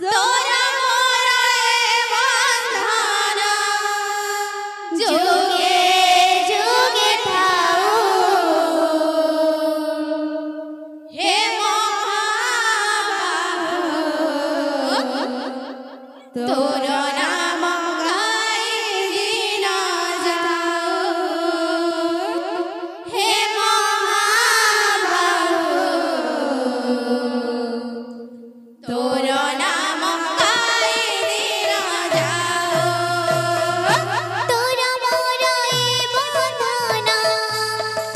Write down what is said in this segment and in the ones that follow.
তোরা মোরা এ বন্ধন যুগে যুগে থাও হে মহাবাহু তোর নাম গাই দিন যাও হে মহাবাহু তোর নাম গাই দিন যাও তোরা মোরা এ বন্ধন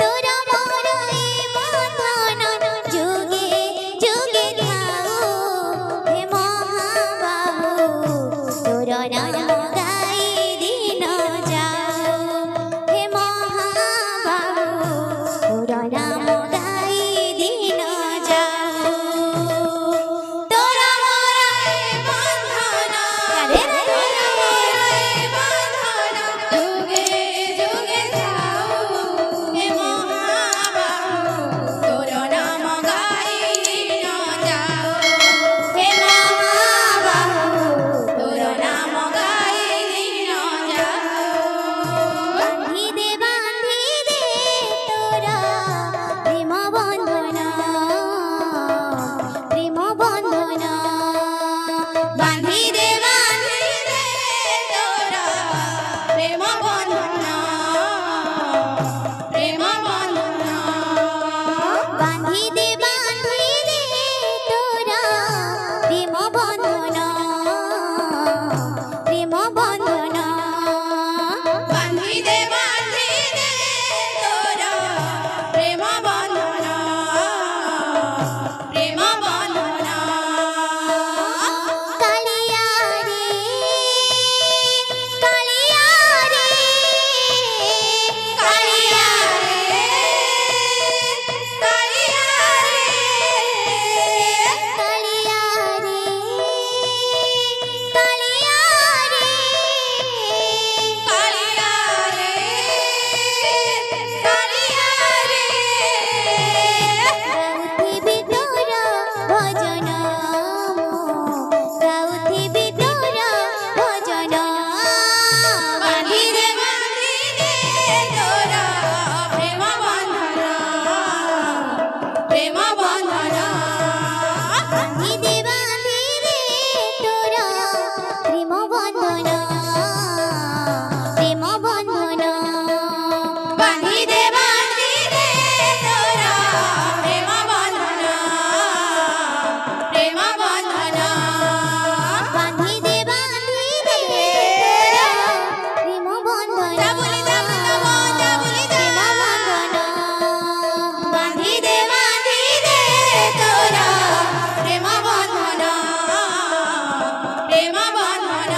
তোরা মোরা এ বন্ধন যুগে যুগে থাও হে মহাবাহু তোর নাম গাই দিন যাও হে মহাবাহু তোর নাম গাই দিন যাও তোরা মোরা এ বন্ধন তোরা মোরা এ বন্ধন যুগে যুগে থাও হে মহাবাহু তোর নাম গাই দিন যাও হে মহাবাহু তোর নাম গাই দিন যাও বাঁধি দে তোরা প্রেম বন্ধন বাঁধি দে তোরা প্রেম বন্ধন বাঁধি দে তোরা প্রেম বন্ধন বাঁধি দে তোরা প্রেম বন্ধন কালিয়া রে কালিয়া রে কালিয়া রে কালিয়া রে কালিয়া রে কালিয়া রে কালিয়া রে কালিয়া রে গাউথিবি তোরা ভজন গাউথিবি তোরা ভজন বাঁধি দে তোরা প্রেম বন্ধন বাঁধি দে তোরা প্রেম বন্ধন বাঁধি দে তোরা প্রেম বন্ধন বাঁধি দে তোরা প্রেম বন্ধন বাঁধি দে তোরা প্রেম বন্ধন বাঁধি দে তোরা প্রেম বন্ধন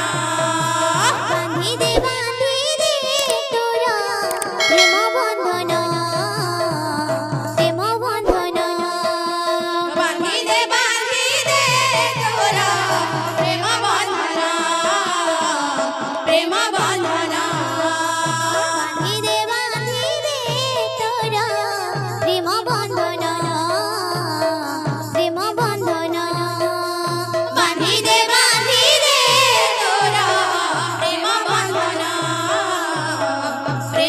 বাঁধি দে তোরা প্রেম বন্ধন বাঁধি দে তোরা প্রেম বন্ধন বাঁধি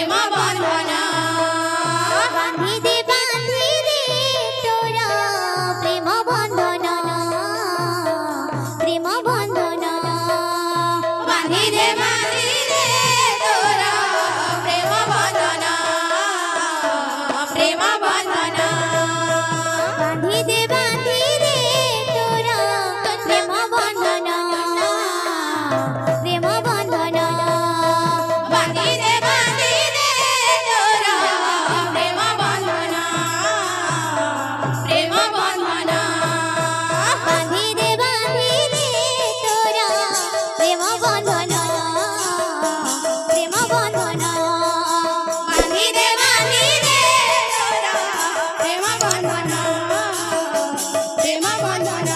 দে তোরা প্রেম বন্ধন বাঁধি দে তোরা প্রেম বন্ধন বাঁধি দে তোরা প্রেম বন্ধন বাঁধি দে তোরা প্রেম বন্ধন বাঁধি দে তোরা প্রেম বন্ধন বাঁধি দে তোরা প্রেম বন্ধন বাঁধি দে তোরা প্রেম বন্ধন